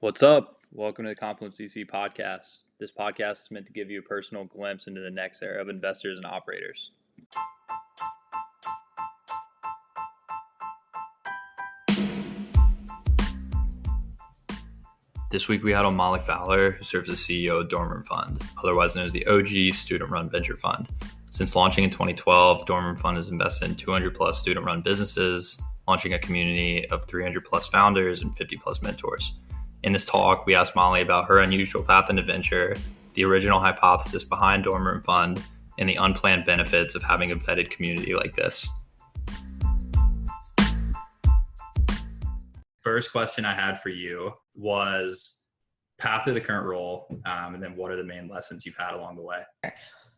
What's up? Welcome to the confluenceVC podcast. This podcast is meant to give you a personal glimpse into the next era of investors and operators. This week we had on Molly Fowler, who serves as CEO of Dormer Fund, otherwise known as the OG student-run venture fund. Since launching in 2012, Dormer Fund has invested in 200 plus student-run businesses, launching a community of 300 plus founders and 50 plus mentors. In this talk, we asked Molly about her unusual path into venture, the original hypothesis behind Dormer Fund, and the unplanned benefits of having a vetted community like this. First question I had for you was path to the current role, and then what are the main lessons you've had along the way?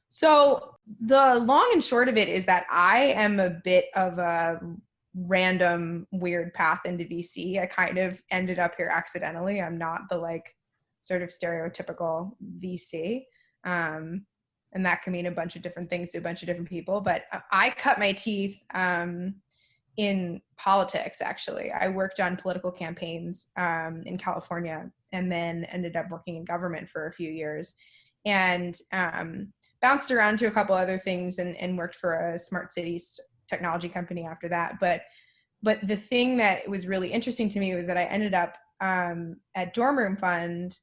So the long and short of it is that I am a bit of a random weird path into VC. I kind of ended up here accidentally. I'm not the sort of stereotypical VC. And that can mean a bunch of different things to a bunch of different people. But I cut my teeth in politics, actually. I worked on political campaigns in California and then ended up working in government for a few years. And bounced around to a couple other things and worked for a smart cities technology company after that. But the thing that was really interesting to me was that I ended up at Dorm Room Fund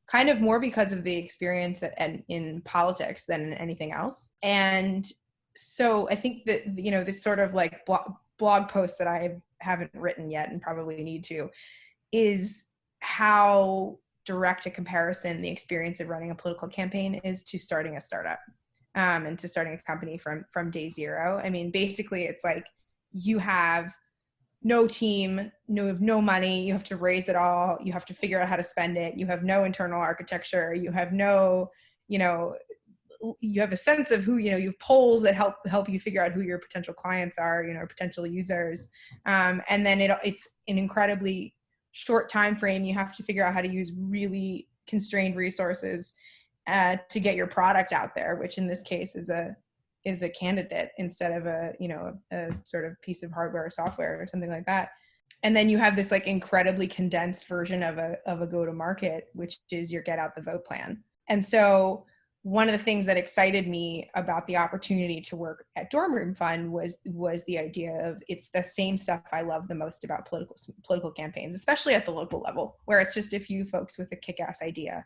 kind of more because of the experience in politics than anything else. And so I think that, this sort of like blog post that I haven't written yet and probably need to is how direct a comparison the experience of running a political campaign is to starting a startup and to starting a company from day zero. I mean, basically it's like you have no team, you have no money, you have to raise it all, you have to figure out how to spend it, you have no internal architecture, you have no, you have a sense of who, you have polls that help you figure out who your potential clients are, potential users. And then it's an incredibly short time frame. You have to figure out how to use really constrained resources to get your product out there, which in this case is a candidate instead of a sort of piece of hardware or software or something like that. And then you have this like incredibly condensed version of a go-to-market, which is your get out the vote plan. And so one of the things that excited me about the opportunity to work at Dorm Room Fund was the idea of it's the same stuff I love the most about political campaigns, especially at the local level, where it's just a few folks with a kick-ass idea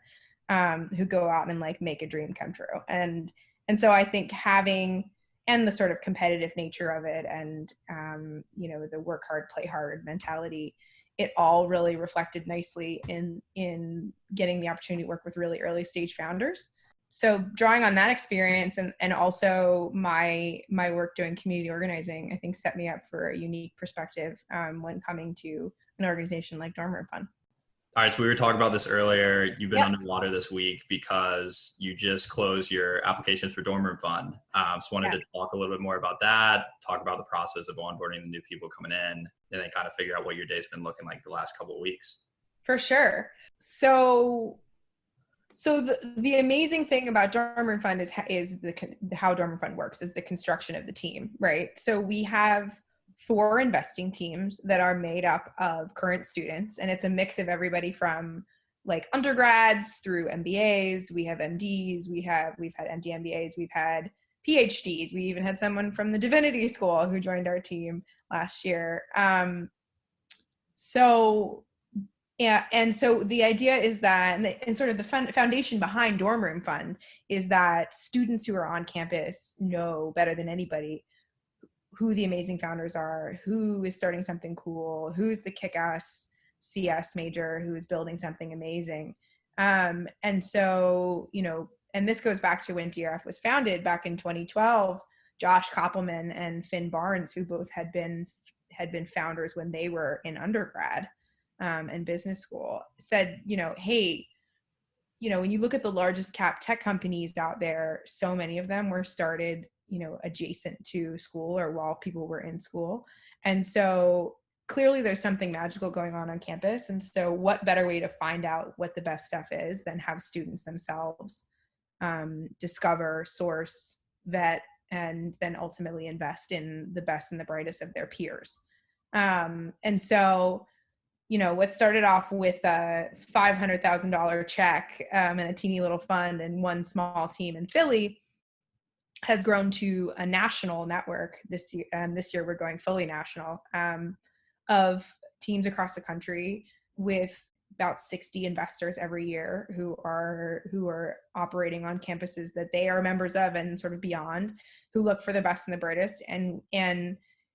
who go out and like make a dream come true. And so I think having, and the sort of competitive nature of it and, the work hard, play hard mentality, it all really reflected nicely in getting the opportunity to work with really early stage founders. So drawing on that experience and also my work doing community organizing, I think set me up for a unique perspective when coming to an organization like Dorm Room Fund. All right, so we were talking about this earlier. You've been Yep. underwater this week because you just closed your applications for Dorm Room Fund. So wanted to talk a little bit more about that, talk about the process of onboarding the new people coming in, and then kind of figure out what your day's been looking like the last couple of weeks. For sure. So the amazing thing about Dorm Room Fund is how Dorm Room Fund works is the construction of the team, right? So we have 4 investing teams that are made up of current students, and it's a mix of everybody from like undergrads through MBAs. We have MDs, we've had MD MBAs, we've had PhDs. We even had someone from the Divinity School who joined our team last year. Yeah, and so the idea is that, and sort of the foundation behind Dorm Room Fund is that students who are on campus know better than anybody who the amazing founders are, who is starting something cool, who's the kick-ass CS major who is building something amazing. And so, and this goes back to when DRF was founded back in 2012, Josh Koppelman and Finn Barnes, who both had been founders when they were in undergrad and business school, said, hey, when you look at the largest cap tech companies out there, so many of them were started adjacent to school or while people were in school. And so clearly there's something magical going on campus. And so what better way to find out what the best stuff is than have students themselves discover, source, vet, and then ultimately invest in the best and the brightest of their peers. And so what started off with a $500,000 check and a teeny little fund and one small team in Philly has grown to a national network this year. This year we're going fully national, of teams across the country with about 60 investors every year who are operating on campuses that they are members of and sort of beyond, who look for the best and the brightest, and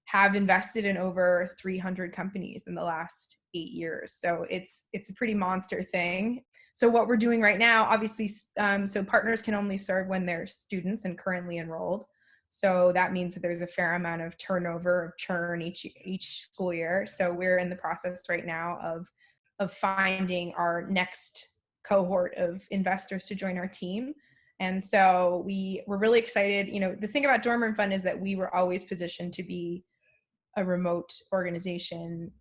have invested in over 300 companies in the last 8 years. So it's a pretty monster thing. So what we're doing right now, obviously, so partners can only serve when they're students and currently enrolled. So that means that there's a fair amount of turnover, of churn each school year. So we're in the process right now of finding our next cohort of investors to join our team. And so we're really excited. The thing about Dorm Room Fund is that we were always positioned to be a remote organization,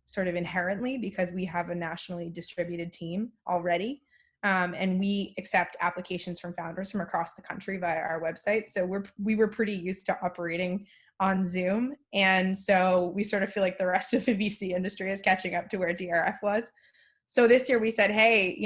sort of inherently, because we have a nationally distributed team already. And we accept applications from founders from across the country via our website. So we were pretty used to operating on Zoom. And so we sort of feel like the rest of the VC industry is catching up to where DRF was. So this year we said, hey,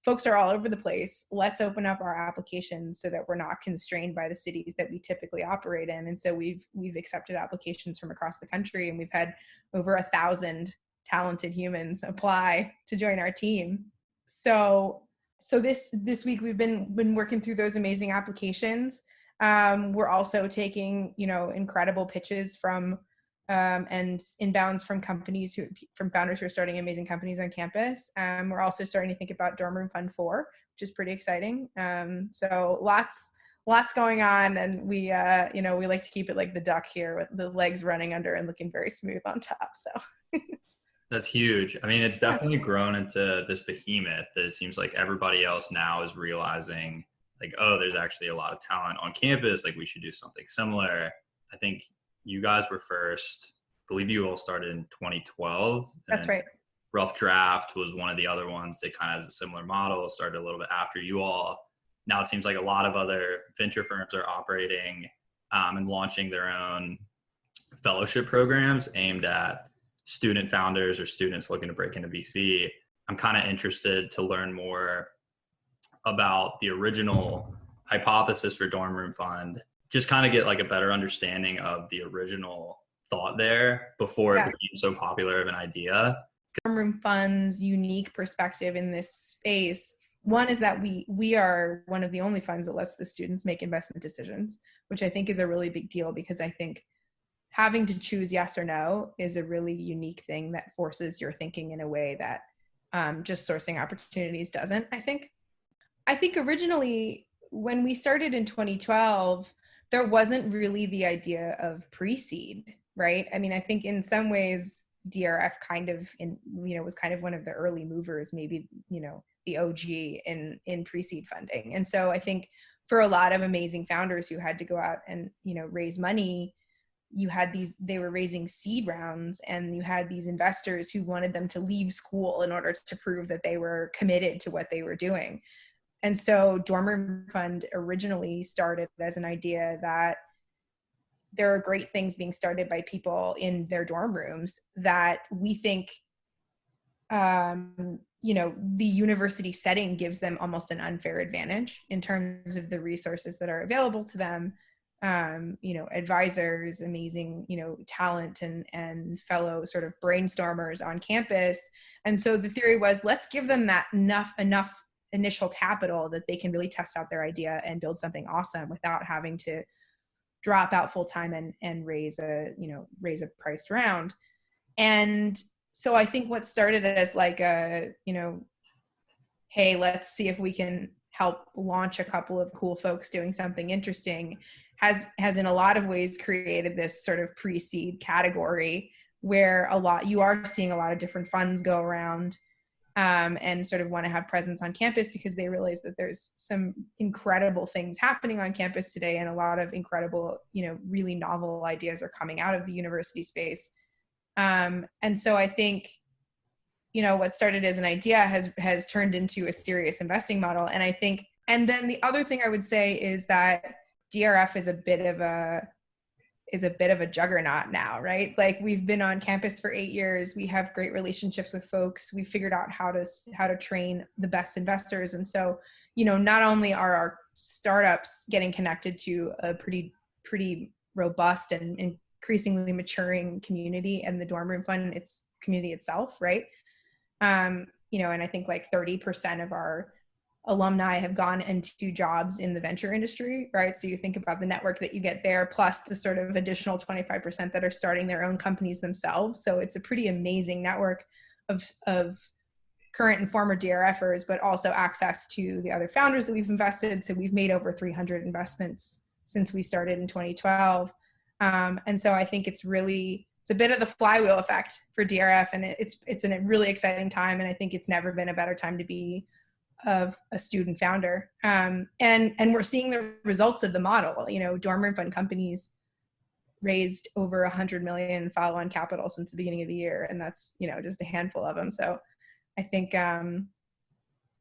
folks are all over the place. Let's open up our applications so that we're not constrained by the cities that we typically operate in. And so we've accepted applications from across the country, and we've had over 1,000 talented humans apply to join our team. So this week we've been working through those amazing applications. We're also taking, incredible pitches from and inbounds from from founders who are starting amazing companies on campus. We're also starting to think about Dorm Room Fund 4, which is pretty exciting. So lots going on, and we like to keep it like the duck here, with the legs running under and looking very smooth on top. So That's huge. I mean, it's definitely grown into this behemoth that it seems like everybody else now is realizing, like, oh, there's actually a lot of talent on campus. Like, we should do something similar. I think you guys were first. I believe you all started in 2012. That's right. Rough Draft was one of the other ones that kind of has a similar model, started a little bit after you all. Now it seems like a lot of other venture firms are operating and launching their own fellowship programs aimed at student founders or students looking to break into VC. I'm kind of interested to learn more about the original hypothesis for Dorm Room Fund, just kind of get like a better understanding of the original thought there before it became so popular of an idea. Dorm Room Fund's unique perspective in this space, one is that we are one of the only funds that lets the students make investment decisions, which I think is a really big deal, because I think having to choose yes or no is a really unique thing that forces your thinking in a way that just sourcing opportunities doesn't, I think. I think originally when we started in 2012, there wasn't really the idea of pre-seed, right? I mean, I think in some ways DRF kind of was kind of one of the early movers, maybe, the OG in pre-seed funding. And so I think for a lot of amazing founders who had to go out and, raise money, they were raising seed rounds, and you had these investors who wanted them to leave school in order to prove that they were committed to what they were doing. And so Dorm Room Fund originally started as an idea that there are great things being started by people in their dorm rooms that we think, the university setting gives them almost an unfair advantage in terms of the resources that are available to them. Advisors, amazing, talent and fellow sort of brainstormers on campus. And so the theory was, let's give them that enough initial capital that they can really test out their idea and build something awesome without having to drop out full time and raise a priced round. And so I think what started as like a, hey, let's see if we can help launch a couple of cool folks doing something interesting has in a lot of ways created this sort of pre-seed category where you are seeing a lot of different funds go around and sort of want to have presence on campus because they realize that there's some incredible things happening on campus today, and a lot of incredible, really novel ideas are coming out of the university space. And so I think, what started as an idea has turned into a serious investing model. And I think, and then the other thing I would say is that DRF is a bit of is a bit of a juggernaut now, right? Like we've been on campus for 8 years. We have great relationships with folks. We figured out how to train the best investors. And so, not only are our startups getting connected to a pretty robust and increasingly maturing community and the dorm room fund, its community itself, right? And I think like 30% of our alumni have gone into jobs in the venture industry, right? So you think about the network that you get there, plus the sort of additional 25% that are starting their own companies themselves. So it's a pretty amazing network of current and former DRFers, but also access to the other founders that we've invested. So we've made over 300 investments since we started in 2012. And so I think it's a bit of the flywheel effect for DRF, and it's a really exciting time. And I think it's never been a better time to be of a student founder. And we're seeing the results of the model. Dorm room fund companies raised over 100 million follow-on capital since the beginning of the year. And that's, just a handful of them. So I think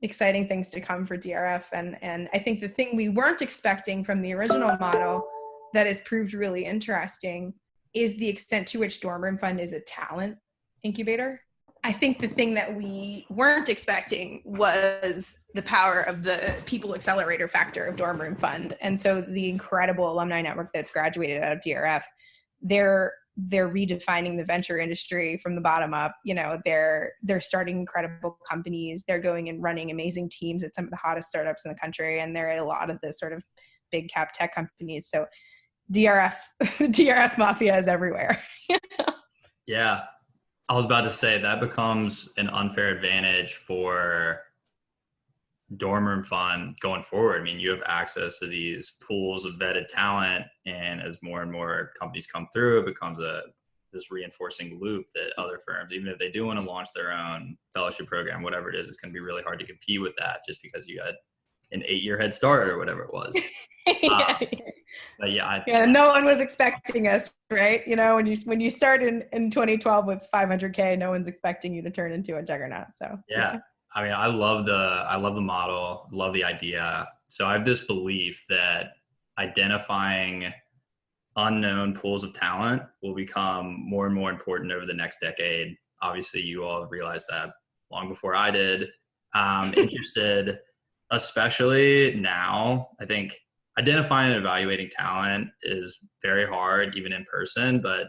exciting things to come for DRF. And I think the thing we weren't expecting from the original model that has proved really interesting is the extent to which dorm room fund is a talent incubator. I think the thing that we weren't expecting was the power of the people accelerator factor of dorm room fund. And so the incredible alumni network that's graduated out of DRF, they're redefining the venture industry from the bottom up. They're starting incredible companies. They're going and running amazing teams at some of the hottest startups in the country. And they're at a lot of the sort of big cap tech companies. So DRF mafia is everywhere. Yeah. I was about to say that becomes an unfair advantage for dorm room fund going forward. I mean, you have access to these pools of vetted talent, and as more and more companies come through, it becomes this reinforcing loop that other firms, even if they do want to launch their own fellowship program, whatever it is, it's going to be really hard to compete with that just because you had an 8-year head start or whatever it was. But yeah, no one was expecting us, right? When you start in 2012 with 500K, no one's expecting you to turn into a juggernaut. So yeah. I mean, I love the model, love the idea. So I have this belief that identifying unknown pools of talent will become more and more important over the next decade. Obviously, you all have realized that long before I did. Interested, especially now. I think identifying and evaluating talent is very hard, even in person, but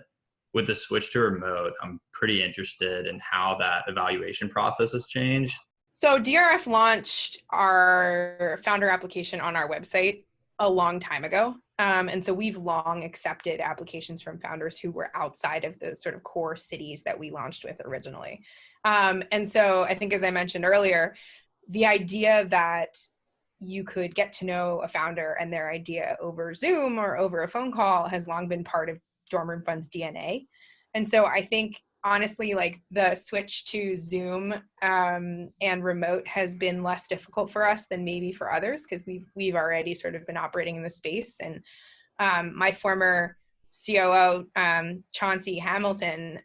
with the switch to remote, I'm pretty interested in how that evaluation process has changed. So DRF launched our founder application on our website a long time ago. And so we've long accepted applications from founders who were outside of the sort of core cities that we launched with originally. And so I think, as I mentioned earlier, the idea that you could get to know a founder and their idea over Zoom or over a phone call has long been part of Dorm Room Fund's DNA. And so I think, honestly, like the switch to Zoom and remote has been less difficult for us than maybe for others, because we've already sort of been operating in the space. And my former COO, Chauncey Hamilton,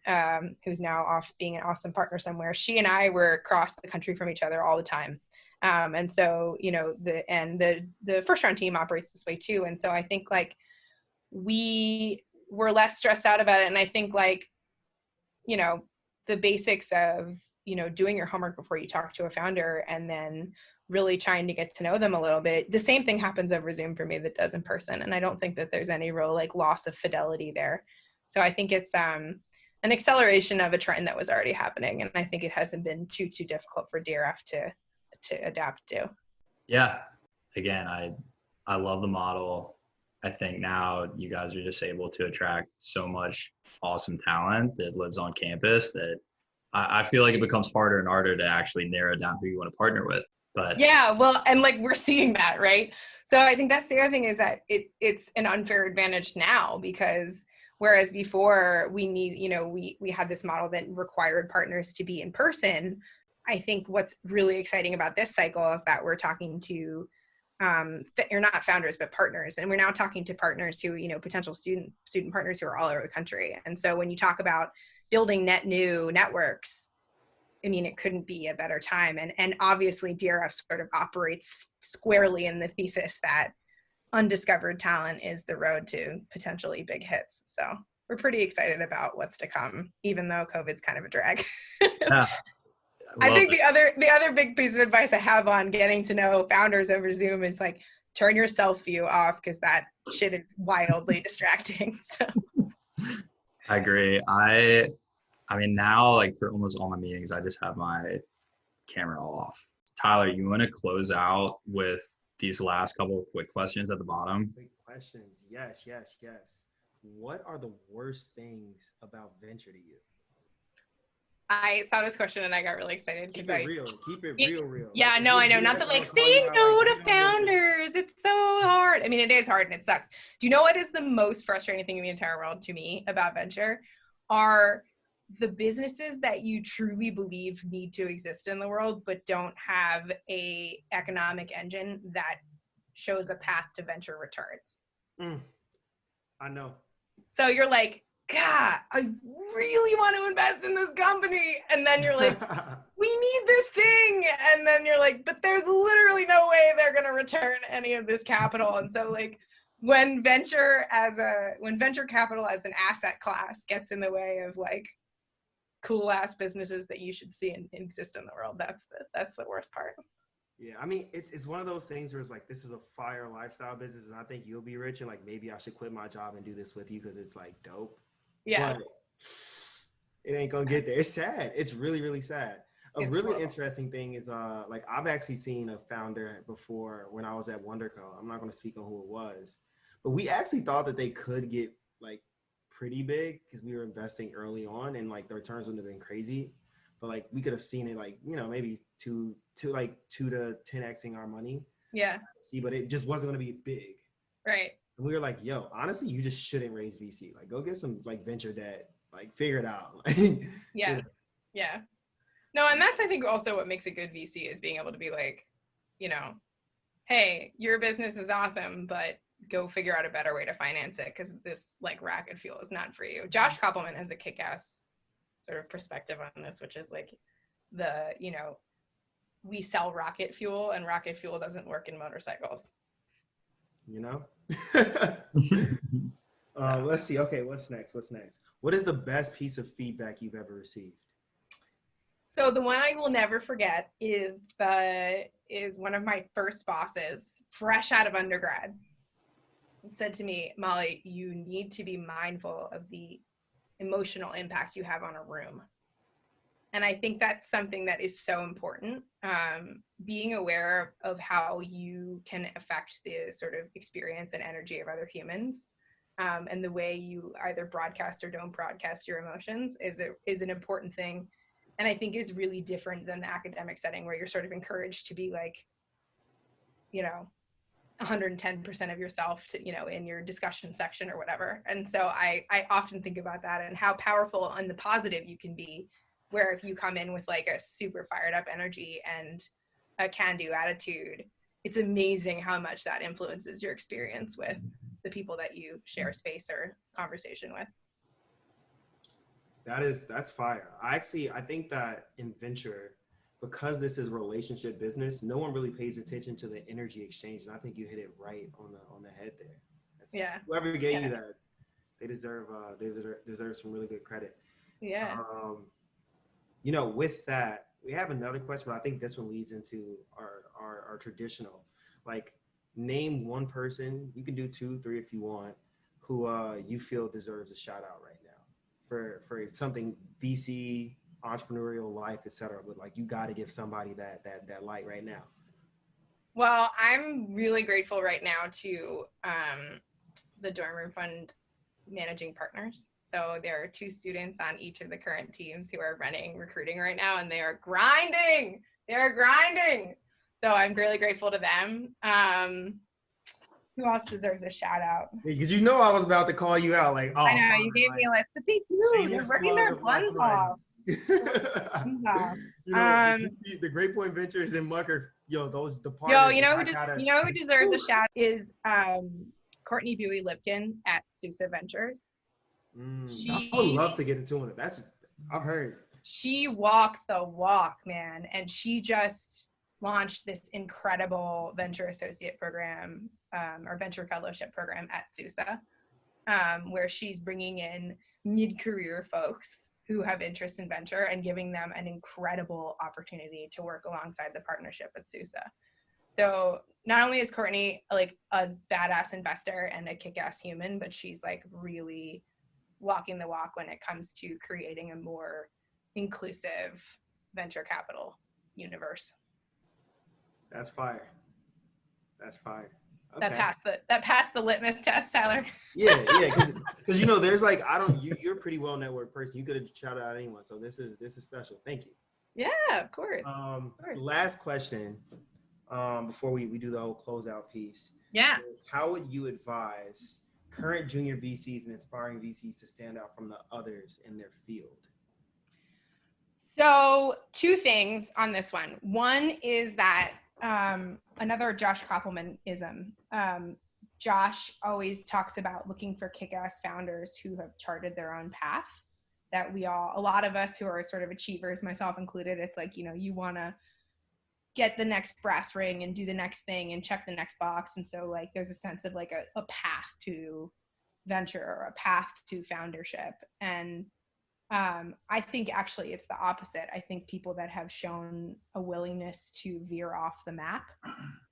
who's now off being an awesome partner somewhere, she and I were across the country from each other all the time. And so, the first round team operates this way too. And so I think like we were less stressed out about it. And I think like, the basics of, doing your homework before you talk to a founder and then really trying to get to know them a little bit. The same thing happens over Zoom for me that does in person. And I don't think that there's any real like loss of fidelity there. So I think it's an acceleration of a trend that was already happening. And I think it hasn't been too difficult for DRF to adapt to. Yeah. Again, I love the model. I think now you guys are just able to attract so much awesome talent that lives on campus that I feel like it becomes harder and harder to actually narrow down who you want to partner with. But yeah, well, and like we're seeing that, right? So I think that's the other thing, is that it's an unfair advantage now, because whereas before we need, we had this model that required partners to be in person. I think what's really exciting about this cycle is that we're talking to you're not founders, but partners. And we're now talking to partners who, potential student partners who are all over the country. And so when you talk about building net new networks, I mean, it couldn't be a better time. And obviously DRF sort of operates squarely in the thesis that, undiscovered talent is the road to potentially big hits. So we're pretty excited about what's to come, even though COVID's kind of a drag. Yeah, I think the other big piece of advice I have on getting to know founders over Zoom is like, turn your self view off, because that shit is wildly distracting. So I agree. I mean, now, like, for almost all my meetings, I just have my camera off. Tyler, you want to close out with these last couple of quick questions at the bottom? Quick questions. Yes. What are the worst things about venture to you? I saw this question and I got really excited. Keep it real. Yeah, like, no, I know. Not the like, say no to founders. It's so hard. I mean, it is hard and it sucks. Do you know what is the most frustrating thing in the entire world to me about venture? Are the businesses that you truly believe need to exist in the world, but don't have a economic engine that shows a path to venture returns. I know. So you're like, God, I really want to invest in this company. And then you're like, we need this thing. And then you're like, but there's literally no way they're going to return any of this capital. And so like when venture capital as an asset class gets in the way of like cool ass businesses that you should see and exist in the world, that's the worst part. Yeah, I mean, it's one of those things where it's like, this is a fire lifestyle business and I think you'll be rich, and like maybe I should quit my job and do this with you because it's like dope. Yeah. But it ain't gonna get there. It's sad. It's really, really sad. A really interesting thing is like I've actually seen a founder before when I was at WonderCo. I'm not gonna speak on who it was, but we actually thought that they could get like pretty big because we were investing early on and like the returns wouldn't have been crazy. But like we could have seen it like, you know, maybe 2 to 10xing our money. Yeah. See, but it just wasn't going to be big. Right. And we were like, yo, honestly, you just shouldn't raise VC. Like go get some like venture debt, like figure it out. Yeah. Yeah. No, and that's, I think, also what makes a good VC is being able to be like, you know, hey, your business is awesome, but go figure out a better way to finance it because this like rocket fuel is not for you. Josh Koppelman has a kick-ass sort of perspective on this, which is like we sell rocket fuel and rocket fuel doesn't work in motorcycles. You know? Let's see. Okay, what's next? What is the best piece of feedback you've ever received? So the one I will never forget is one of my first bosses, fresh out of undergrad, said to me, Molly, you need to be mindful of the emotional impact you have on a room. And I think that's something that is so important. Being aware of how you can affect the sort of experience and energy of other humans, and the way you either broadcast or don't broadcast your emotions is an important thing. And I think is really different than the academic setting where you're sort of encouraged to be like, 110% of yourself to, in your discussion section or whatever. And so I often think about that and how powerful and the positive you can be, where if you come in with like a super fired up energy and a can-do attitude, it's amazing how much that influences your experience with the people that you share space or conversation with. That's fire. I think that in venture, because this is a relationship business, no one really pays attention to the energy exchange. And I think you hit it right on the head there. Whoever gave you that, they deserve some really good credit. Yeah. With that, we have another question, but I think this one leads into our traditional, like name one person, you can do 2, 3 if you want, who you feel deserves a shout out right now for something VC, entrepreneurial life, etc. But like you got to give somebody that light right now. Well, I'm really grateful right now to the Dorm Room Fund managing partners. So there are 2 students on each of the current teams who are running recruiting right now, and they are grinding. So I'm really grateful to them. Who else deserves a shout out? Because I was about to call you out. Like, oh, I know you gave me a list, but they do. They're working their buns off. The Great Point Ventures and Mucker, those departments. Who deserves a shout is Courtney Dewey-Lipkin at Sousa Ventures. I would love to get into it. I've heard. She walks the walk, man, and she just launched this incredible venture associate program or venture fellowship program at SUSE, where she's bringing in mid-career folks who have interest in venture and giving them an incredible opportunity to work alongside the partnership at SUSE. So not only is Courtney like a badass investor and a kick-ass human, but she's like really walking the walk when it comes to creating a more inclusive venture capital universe. That's fire. That's fire. Okay. That passed the litmus test, Tyler. Yeah, because there's like you're a pretty well networked person. You could have shouted out anyone, so this is special. Thank you. Yeah, of course. Last question, before we do the whole closeout piece. Yeah. Is how would you advise current junior VCs and aspiring VCs to stand out from the others in their field? So 2 things on this one. One is that another Josh Koppelman-ism. Josh always talks about looking for kick-ass founders who have charted their own path. That a lot of us who are sort of achievers, myself included, it's like, you want to get the next brass ring and do the next thing and check the next box. And so like, there's a sense of like a path to venture or a path to foundership. And I think actually it's the opposite. I think people that have shown a willingness to veer off the map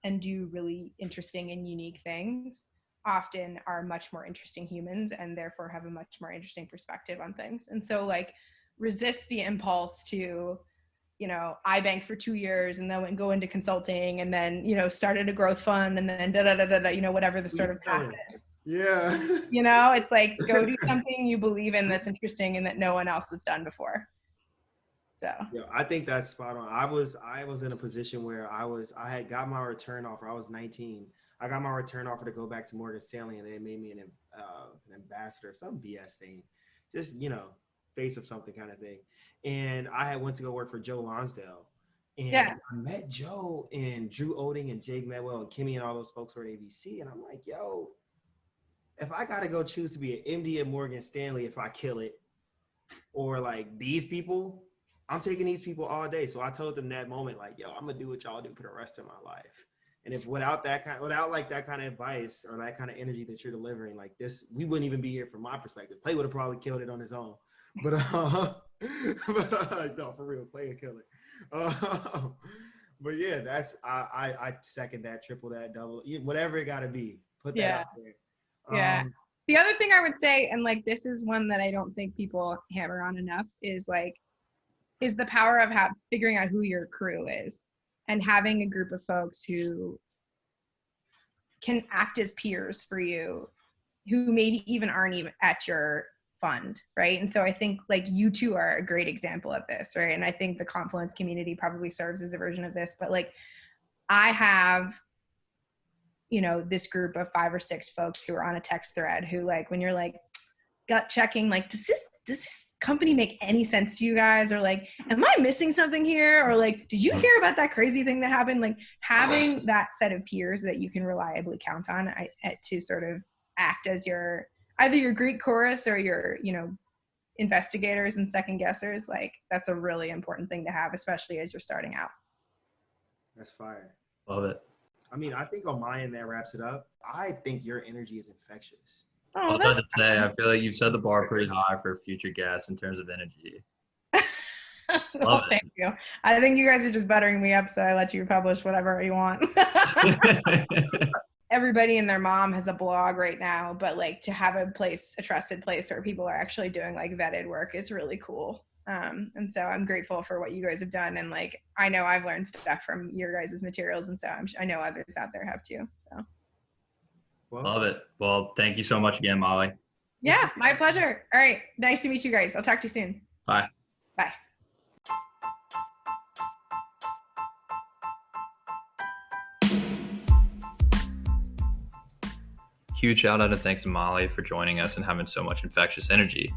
and do really interesting and unique things often are much more interesting humans and therefore have a much more interesting perspective on things. And so like resist the impulse to, iBank for 2 years and then go into consulting and then, started a growth fund and then whatever the sort of path is. Yeah. It's like, go do something you believe in that's interesting and that no one else has done before. So yeah, I think that's spot on. I was in a position where I had got my return offer. I was 19. I got my return offer to go back to Morgan Stanley, and they made me an ambassador, some BS thing, just face of something kind of thing. And I had went to go work for Joe Lonsdale, and I met Joe and Drew Olding and Jake Medwell and Kimmy and all those folks who were at ABC, and I'm like, yo, if I got to go choose to be an MD at Morgan Stanley, if I kill it, or like these people, I'm taking these people all day. So I told them that moment, like, yo, I'm gonna do what y'all do for the rest of my life. And if without that kind of advice or that kind of energy that you're delivering, like this, we wouldn't even be here from my perspective. Clay would have probably killed it on his own. But no, for real, Clay would kill it. But yeah, I second that, triple that, double, whatever it gotta be. Put that out there. Yeah. The other thing I would say, and like this is one that I don't think people hammer on enough, is the power of figuring out who your crew is and having a group of folks who can act as peers for you, who maybe even aren't even at your fund, right? And so I think like you two are a great example of this, right? And I think the Confluence community probably serves as a version of this, but like I have this group of 5 or 6 folks who are on a text thread who like, when you're like gut checking, like, does this company make any sense to you guys? Or like, am I missing something here? Or like, did you hear about that crazy thing that happened? Like having that set of peers that you can reliably count on to sort of act as either your Greek chorus or your, investigators and second guessers, like that's a really important thing to have, especially as you're starting out. That's fire. Love it. I mean, I think on my end that wraps it up. I think your energy is infectious. I was about to say, I feel like you've set the bar pretty high for future guests in terms of energy. Well, thank you. I think you guys are just buttering me up, so I let you publish whatever you want. Everybody and their mom has a blog right now, but like to have a trusted place where people are actually doing like vetted work is really cool. And so I'm grateful for what you guys have done. And like, I know I've learned stuff from your guys' materials. And so I know others out there have too. So. Love it. Well, thank you so much again, Molly. Yeah, my pleasure. All right. Nice to meet you guys. I'll talk to you soon. Bye. Bye. Huge shout out and thanks to Molly for joining us and having so much infectious energy.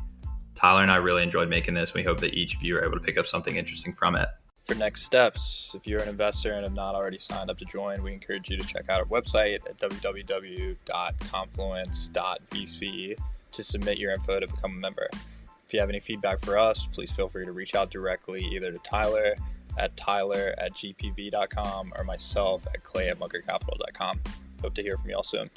Tyler and I really enjoyed making this. We hope that each of you are able to pick up something interesting from it. For next steps, if you're an investor and have not already signed up to join, we encourage you to check out our website at www.confluence.vc to submit your info to become a member. If you have any feedback for us, please feel free to reach out directly either to Tyler at tyler@gpv.com or myself at clay@muckercapital.com. Hope to hear from you all soon.